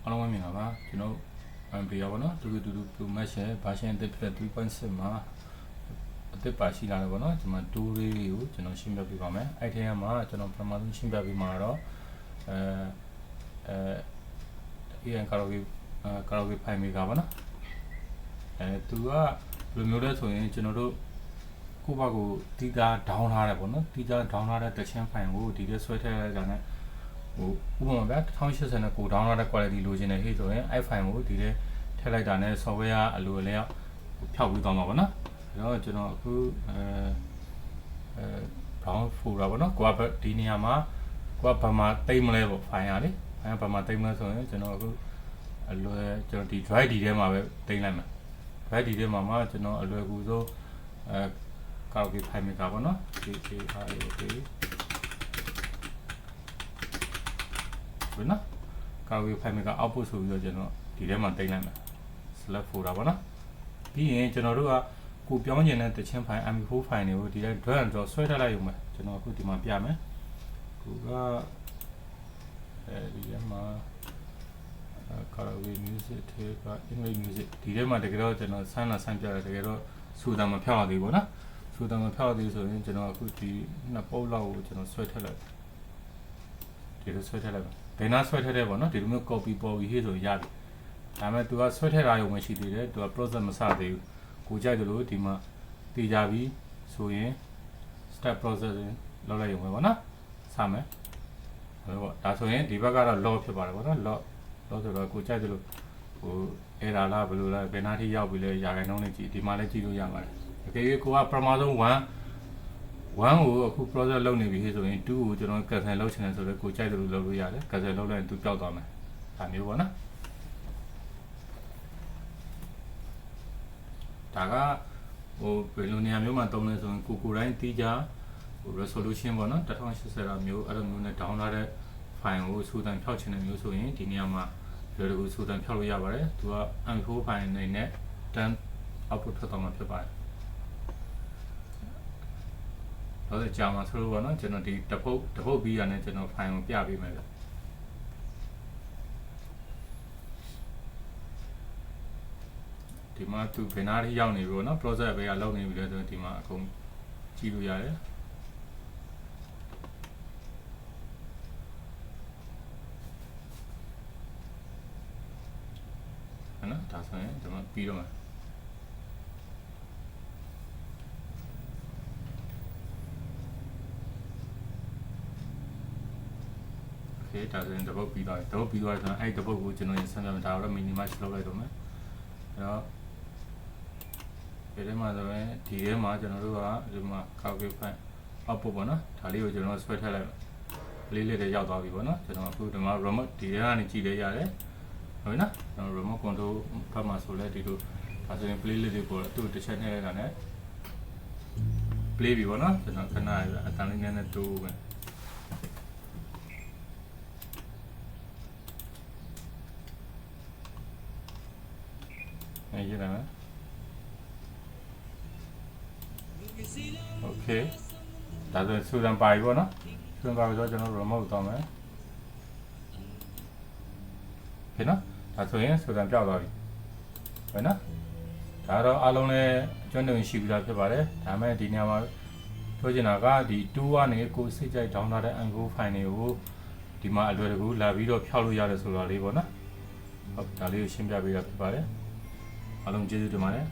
အားလုံးပဲမြင်ပါပါကျွန်တော်ပြရပါတော့တူတူမက်ရှယ်ဘာရှယ်တစ်ဖက်3.6မှာအသစ်ပါရှိလာတယ်ပေါ့နော်ဒီမှာ2လေးကိုကျွန်တော်ရှင်းပြပေးပါမယ်အဲ့ထဲမှာကျွန်တော်ပထမဆုံးရှင်းပြပေးမှာတော့AN karaoke ဖိုင်မေကပါနော်သူကဘယ်လိုမျိုးလဲဆိုရင်ကျွန်တော်တို့ခုဘကိုတီးသားဒေါင်းထားတယ်ပေါ့နော်တီးသားဒေါင်းထားတဲ့တချင်းဖိုင်ကိုဒီထဲဆွဲထည့်လိုက်တာနဲ့ဟိုဥပမာဗျာ1080နဲ့ကိုဒေါင်းထားတဲ့ quality လိုချင်တဲ့ဟေ့ဆိုရင်အဲ့ဖိုင်ကိုဒီထဲထည့်လိုက်တာနဲ့ software အလိုအလျောက်ဖြောက်ပြီးသွားမှာပေါ့နော်အဲ့တော့ကျွန်တော်အခုbrown folder ပေါ့နော်ကိုကဒီနေရာမှာကိုကဘာမှတိတ်မလဲပေါ့ဖိုင်ရလေဖိုင်ကဘာမှတိတ်မလဲဆိုရင်ကျွန်တော်အခုအလွယ်ကျွန်တော်ဒီ drive ဒီထဲမှာပဲတိတ်လိုက်မှာ drive ဒီထဲမှာကျွန်တော်အလွယ်ကူဆုံးkaraoke ဖိုင်မေကပေါ့နော်ဒီအားလေး okay ဘယ်နော် karaoke ဖိုင်မေက output ဆိုပြီးတော့ကျွန်တော်ဒီထဲမှာတင်လိုက်မယ် select folder ပေါ့နော်ပြီးရင်ကျွန်တော်တို့ကကိုပြောင်းကျင်တဲ့တချင်းဖိုင် mp4 ဖိုင်တွေကိုဒီထဲ drag and drop ဆွဲထားလိုက်ရုံပဲကျွန်တော်အခုဒီမှာပြမယ်ကိုကဒီထဲမှာkaraoke music ထဲက English music ဒီထဲမှာတကယ်တော့ကျွန်တော်ဆန်းလာဆန်းပြတယ်တကယ်တော့စူတာမဖြောက်ရသေးဘူးနော်စူတာမဖြောက်သေးဆိုရင်ကျွန်တော်အခုဒီနှစ်ပုတ်လောက်ကိုကျွန်တော်ဆွဲထည့်လိုက်ဒီလိုဆွဲထည့်လိုက်ပါဘယ်နာဆွဲထည့်တယ်ပေါ့နော်ဒီလိုမျိုး copy ပေါ်ပြီးဟေ့ဆိုရပြီဒါပေမဲ့ तू ကဆွဲထည့်ထားရုံပဲရှိသေးတယ် तू က process မစသေးဘူးကိုကြိုက်တယ်လို့ဒီမှာတည်ကြပြီဆိုရင် step processing လောက်လိုက်ရုံပဲပေါ့နော်စမယ်ဟုတ်ပေါ့ဒါဆိုရင်ဒီဘက်ကတော့ log ဖြစ်ပါတယ်ပေါ့နော် log ဆိုတော့ကိုကြိုက်တယ်လို့ဟို error လားဘယ်လိုလဲဘယ်နာထိရောက်ပြီလဲရာခိုင်နှုန်းနဲ့ကြည့်ဒီမှာလည်းကြည့်လို့ရပါတယ်โอเคကိုကပထမဆုံး1ကိုအခု process လုပ်နေပြီဆိုရင်2ကိုကျွန်တော် cancel လုပ်ချင်တယ်ဆိုတော့ကိုကြိုက်တယ်လို့လုပ်လို့ရတယ် cancel လုပ်လိုက်ရင်သူပျောက်သွားမယ်ဒါမျိုးပေါ့နော်ဒါကဟိုဘယ်လိုနေရာမျိုးမှာတုံးလဲဆိုရင်ကိုတိုင်းတီးကြဟို resolution ပေါ့နော်1080 မျိုးအဲ့လိုမျိုးနဲ့ down လာတဲ့ file ကိုစူတန်ဖြောက်ချင်တဲ့မျိုးဆိုရင်ဒီနေရာမှာလွယ်တကူစူတန်ဖြောက်လို့ရပါတယ်သူက mp4 file အနေနဲ့ 10 output ထွက်သွားမှာဖြစ်ပါတယ်တော့ကြာမှာဆိုလို့ပေါ့နော်ကျွန်တော်ဒီတပုတ်ပြီးရတဲ့ကျွန်တော် file ကိုပြပေးမယ်ဗျဒီမှာသူဘယ်နာထိရောက်နေပြီပေါ့နော် process ပဲကလောက်နေပြီလဲဆိုရင်ဒီမှာအကုန်ကြည့်လို့ရတယ်ဟုတ်နော်ဒါဆိုရင်ဒီမှာပြီးတော့မှာဒါဆိုရင်တပုတ်ပြီးသွားတယ်တပုတ်ပြီးသွားတယ်ဆိုရင်အဲ့တပုတ်ကိုကျွန်တော်ရင်ဆန်းပြမယ်ဒါတော့ minimize လုပ်လိုက်တော့မယ်အဲ့တော့ဒီထဲမှာဆိုရင်ဒီထဲမှာကျွန်တော်တို့ကဒီမှာ karaoke file output ပေါ့နော်ဒါလေးကိုကျွန်တော်ဆွဲထည့်လိုက်လေးလေးတွေရောက်သွားပြီပေါ့နော်ကျွန်တော်အခုဒီမှာ remote ဒီထဲကနေကြည့်လဲရတယ်ဟုတ်နော်ကျွန်တော် remote control ဘက်မှာဆိုလဲဒီလိုဒါဆိုရင် play လေးတွေပေါ်သူ့တစ်ချက်နဲ့လိုက်တာနဲ့ play ပြီပေါ့နော်ကျွန်တော်ခဏအတန်လေးနဲ့တိုးပဲရရမယ်โอเคဒါဆိုစူတန်ပါပြီပေါ့နော်စူတန်ပါပြီဆိုတော့ကျွန်တော် remote သွားမယ်โอเคနော်ဒါဆိုရင်စူတန်ပြောက်သွားပြီဟုတ်နော်ဒါတော့အားလုံးလည်းအကျွမ်းတုံရှိပြီးသားဖြစ်ပါတယ်ဒါမဲ့ဒီနေရာမှာပြောချင်တာကဒီ2ကနေကိုစိတ်ကြိုက် down ထားတဲ့ mp4 file တွေကိုဒီမှာအလွယ်တကူလာပြီးတော့ဖြောက်လို့ရတယ်ဆိုတော့လေးပေါ့နော်ဟုတ်ဒါလေးကိုရှင်းပြပေးတာဖြစ်ပါတယ်အားလုံးကျေးဇူးတင်ပါတယ်